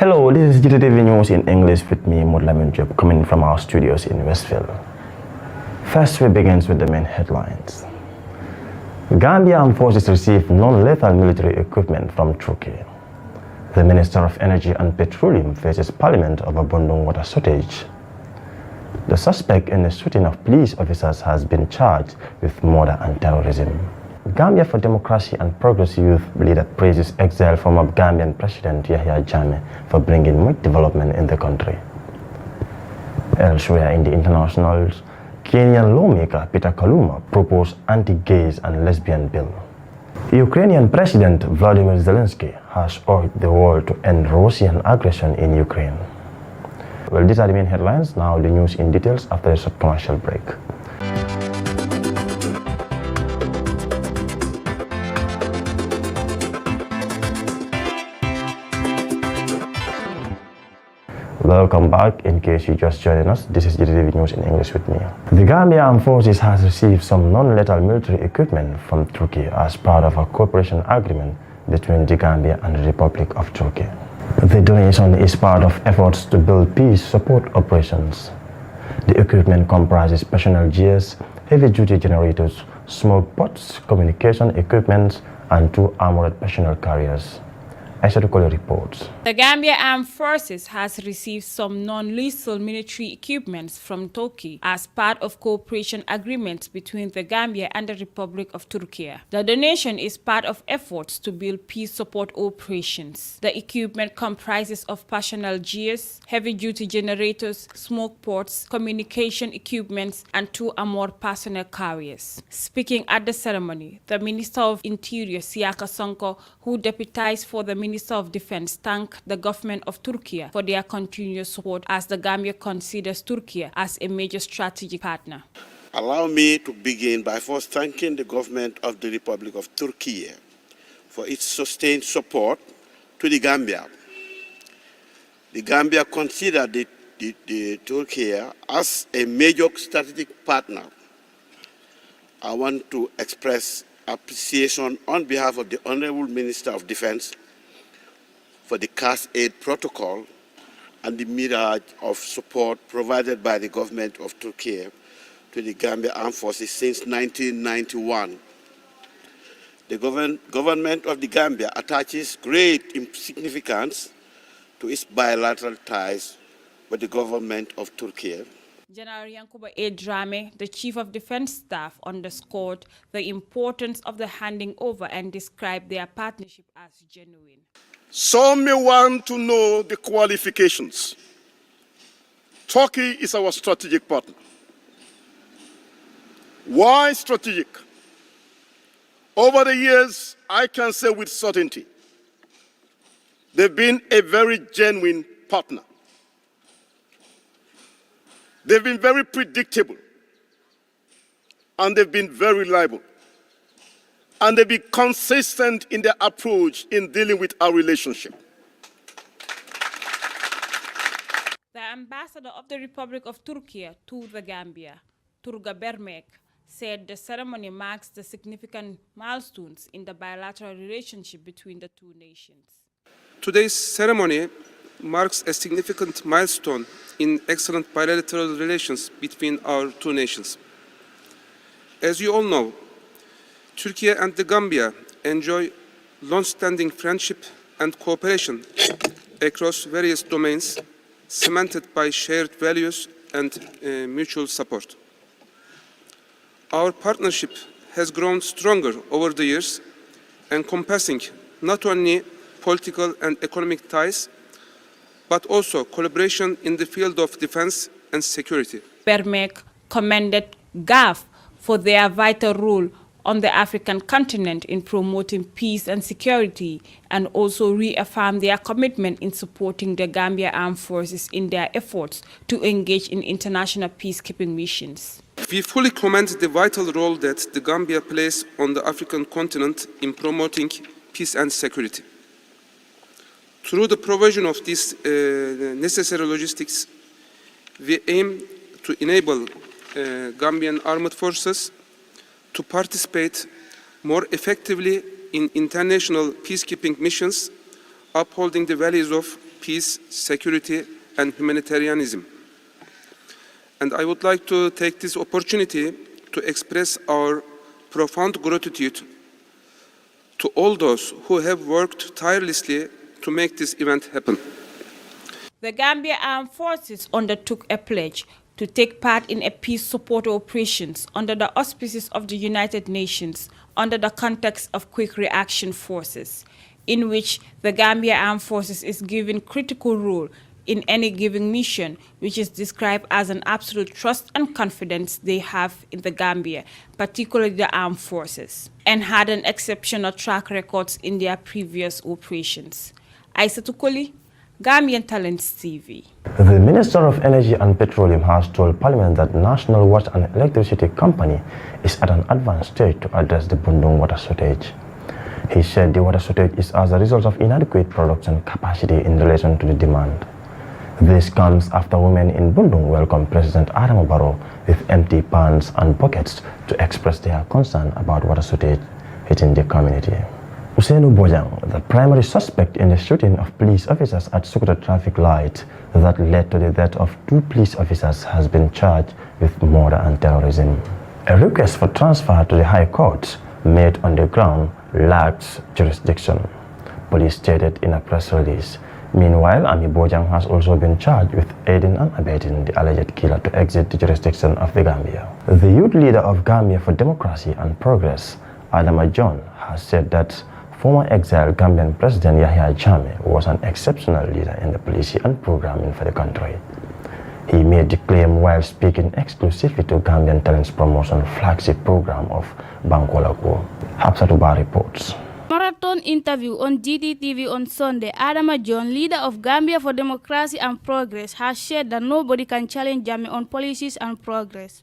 Hello, this is Gttv News in English with me, Mudlamin Job, coming from our studios in Westfield. First, we begin with the main headlines. Gambia Armed Forces received non-lethal military equipment from Turkey. The Minister of Energy and Petroleum faces Parliament over Bondong water shortage. The suspect in the shooting of police officers has been charged with murder and terrorism. Gambia for Democracy and Progress youth leader praises exiled former Gambian President Yahya Jammeh for bringing much development in the country. Elsewhere in the internationals, Kenyan lawmaker Peter Kaluma proposed anti-gays and lesbian bill. Ukrainian President Vladimir Zelensky has urged the world to end Russian aggression in Ukraine. Well, these are the main headlines. Now the news in details after a short commercial break. Welcome back. In case you just joined us, this is Gttv News in English with me. The Gambia Armed Forces has received some non-lethal military equipment from Turkey as part of a cooperation agreement between the Gambia and the Republic of Turkey. The donation is part of efforts to build peace support operations. The equipment comprises personal gears, heavy-duty generators, smoke pots, communication equipment, and 2 armored personnel carriers. Reports. The Gambia Armed Forces has received some non-lethal military equipments from Turkey as part of cooperation agreements between the Gambia and the Republic of Turkey. The donation is part of efforts to build peace support operations. The equipment comprises of personal gears, heavy-duty generators, smoke ports, communication equipments, and 2 armored personnel carriers. Speaking at the ceremony, the Minister of Interior, Siaka Sonko, who deputized for the Minister of Defense, thanked the government of Turkey for their continuous support as the Gambia considers Turkey as a major strategic partner. Allow me to begin by first thanking the government of the Republic of Turkey for its sustained support to the Gambia. The Gambia considers the Turkey as a major strategic partner. I want to express appreciation on behalf of the Honorable Minister of Defense for the cash aid protocol and the mirage of support provided by the government of Turkey to the Gambia Armed Forces since 1991. The government of the Gambia attaches great significance to its bilateral ties with the government of Turkey. General Yankuba A. Drame, the Chief of Defense Staff, underscored the importance of the handing over and described their partnership as genuine. Some may want to know the qualifications. Turkey is our strategic partner. Why strategic? Over the years, I can say with certainty, they've been a very genuine partner. They've been very predictable, and they've been very reliable. And they've been consistent in their approach in dealing with our relationship. The ambassador of the Republic of Turkey to the Gambia, Turga Bermek, said the ceremony marks the significant milestones in the bilateral relationship between the two nations. Today's ceremony marks a significant milestone in excellent bilateral relations between our two nations. As you all know, Turkey and the Gambia enjoy long-standing friendship and cooperation across various domains, cemented by shared values and mutual support. Our partnership has grown stronger over the years, encompassing not only political and economic ties, but also collaboration in the field of defense and security. Bermek commended GAF for their vital role on the African continent in promoting peace and security, and also reaffirmed their commitment in supporting the Gambia Armed Forces in their efforts to engage in international peacekeeping missions. We fully commend the vital role that the Gambia plays on the African continent in promoting peace and security. Through the provision of these necessary logistics, we aim to enable Gambian armed forces to participate more effectively in international peacekeeping missions, upholding the values of peace, security, and humanitarianism. And I would like to take this opportunity to express our profound gratitude to all those who have worked tirelessly to make this event happen. The Gambia Armed Forces undertook a pledge to take part in a peace support operations under the auspices of the United Nations under the context of Quick Reaction Forces, in which the Gambia Armed Forces is given critical role in any given mission, which is described as an absolute trust and confidence they have in the Gambia, particularly the armed forces, and had an exceptional track records in their previous operations. Aissatou Koli, Gambian Talents TV. The Minister of Energy and Petroleum has told Parliament that National Water and Electricity Company is at an advanced stage to address the Bundung water shortage. He said the water shortage is as a result of inadequate production capacity in relation to the demand. This comes after women in Bundung welcomed President Adama Barrow with empty pans and buckets to express their concern about water shortage hitting the community. Usainu Bojang, the primary suspect in the shooting of police officers at Sokoto traffic light that led to the death of 2 police officers, has been charged with murder and terrorism. A request for transfer to the High Court made on the ground lacks jurisdiction, police stated in a press release. Meanwhile, Ami Bojang has also been charged with aiding and abetting the alleged killer to exit the jurisdiction of the Gambia. The youth leader of Gambia for Democracy and Progress, Adama John, has said that former exiled Gambian President Yahya Jammeh was an exceptional leader in the policy and programming for the country. He made the claim while speaking exclusively to Gambian Talents Promotion flagship program of Bankolagwo. Hapsatuba reports. Marathon interview on Gttv on Sunday, Adama John, leader of Gambia for Democracy and Progress, has said that nobody can challenge Jammeh on policies and progress.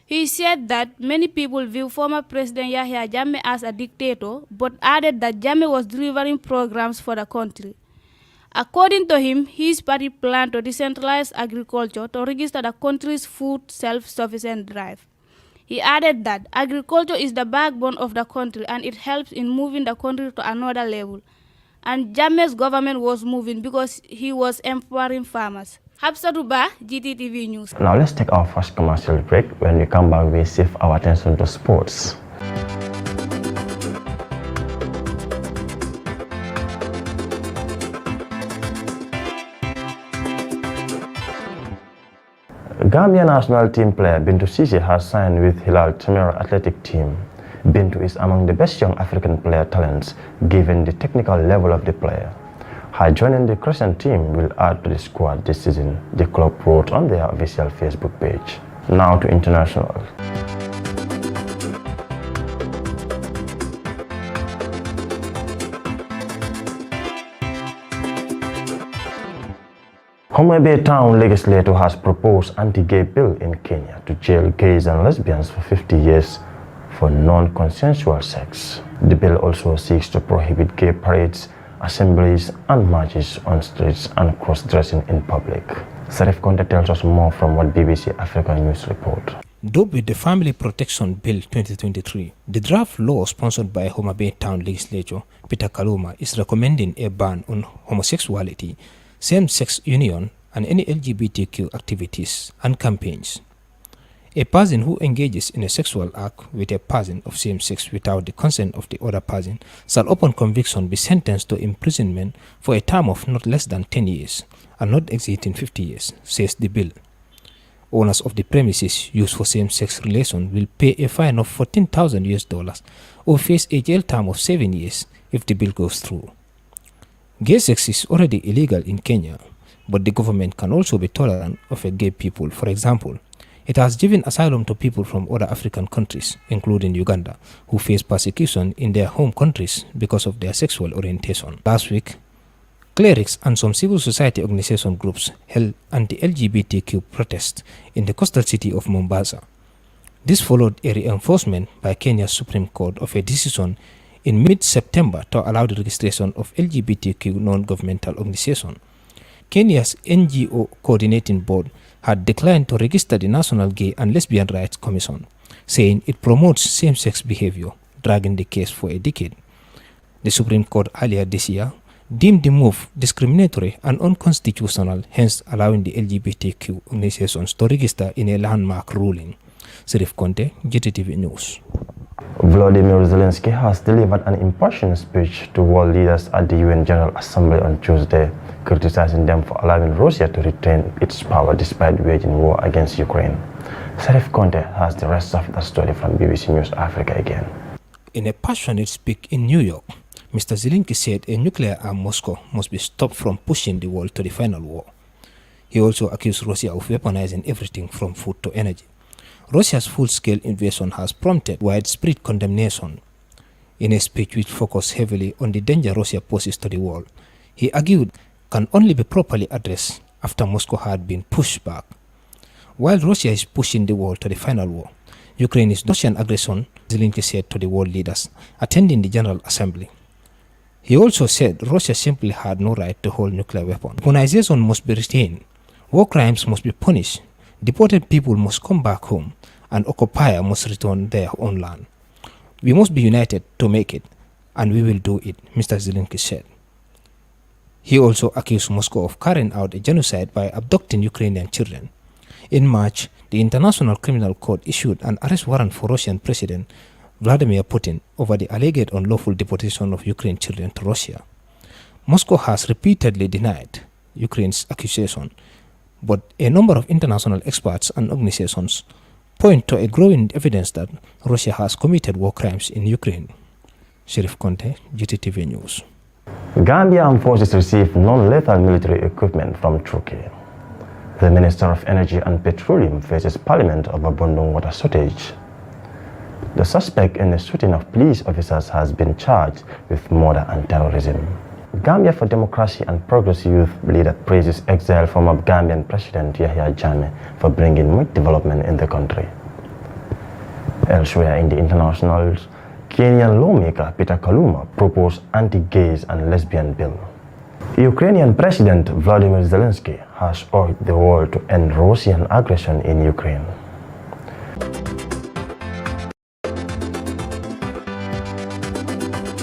He said that many people view former President Yahya Jammeh as a dictator, but added that Jammeh was delivering programs for the country. According to him, his party planned to decentralize agriculture to register the country's food self-sufficient drive. He added that agriculture is the backbone of the country and it helps in moving the country to another level. And Jammeh's government was moving because he was empowering farmers. Hapsatuba, Gttv News. Now let's take our first commercial break. When we come back, we shift our attention to sports. Gambia national team player Bintu Cisse has signed with Hilal Temera athletic team. Bintu is among the best young African player talents given the technical level of the player. Her joining the Crescent team will add to the squad this season, the club wrote on their official Facebook page. Now to international. Homa Bay Town legislature has proposed anti-gay bill in Kenya to jail gays and lesbians for 50 years for non-consensual sex. The bill also seeks to prohibit gay parades, assemblies and marches on streets and cross-dressing in public. Sarif Conte tells us more from what BBC Africa News report. Dubbed with the Family Protection Bill 2023, the draft law sponsored by Homa Bay Town Legislature Peter Kaluma is recommending a ban on homosexuality, same-sex union and any LGBTQ activities and campaigns. A person who engages in a sexual act with a person of same sex without the consent of the other person shall upon conviction be sentenced to imprisonment for a term of not less than 10 years and not exceeding 50 years, says the bill. Owners of the premises used for same-sex relation will pay a fine of $14,000 or face a jail term of 7 years if the bill goes through. Gay sex is already illegal in Kenya, but the government can also be tolerant of gay people. For example, it has given asylum to people from other African countries, including Uganda, who face persecution in their home countries because of their sexual orientation. Last week, clerics and some civil society organization groups held anti-LGBTQ protests in the coastal city of Mombasa. This followed a reinforcement by Kenya's Supreme Court of a decision in mid-September to allow the registration of LGBTQ non-governmental organizations. Kenya's NGO Coordinating Board had declined to register the National Gay and Lesbian Rights Commission, saying it promotes same-sex behavior, dragging the case for a decade. The Supreme Court earlier this year deemed the move discriminatory and unconstitutional, hence allowing the LGBTQ organizations to register in a landmark ruling. Serif Conte, Gttv News. Volodymyr Zelensky has delivered an impassioned speech to world leaders at the UN General Assembly on Tuesday, criticizing them for allowing Russia to retain its power despite waging war against Ukraine. Serif Conte has the rest of the story from BBC News Africa again. In a passionate speech in New York, Mr. Zelensky said a nuclear-armed Moscow must be stopped from pushing the world to the final war. He also accused Russia of weaponizing everything from food to energy. Russia's full-scale invasion has prompted widespread condemnation. In a speech which focused heavily on the danger Russia poses to the world, he argued can only be properly addressed after Moscow had been pushed back. While Russia is pushing the world to the final war, Ukraine is Russian aggression, Zelensky said to the world leaders attending the General Assembly. He also said Russia simply had no right to hold nuclear weapons. Weaponization must be retained, war crimes must be punished, deported people must come back home, and occupier must return their own land. We must be united to make it, and we will do it, Mr. Zelensky said. He also accused Moscow of carrying out a genocide by abducting Ukrainian children. In March, the International Criminal Court issued an arrest warrant for Russian President Vladimir Putin over the alleged unlawful deportation of Ukrainian children to Russia. Moscow has repeatedly denied Ukraine's accusation, but a number of international experts and organizations point to a growing evidence that Russia has committed war crimes in Ukraine. Serif Conte, Gttv News. Gambia armed forces received non-lethal military equipment from Turkey. The Minister of Energy and Petroleum faces Parliament over abundant water shortage. The suspect in the shooting of police officers has been charged with murder and terrorism. Gambia for Democracy and Progress youth leader praises exiled former Gambian President Yahya Jammeh for bringing much development in the country. Elsewhere in the internationals, Kenyan lawmaker Peter Kaluma proposed anti-gays and lesbian bill. Ukrainian President Vladimir Zelensky has urged the world to end Russian aggression in Ukraine.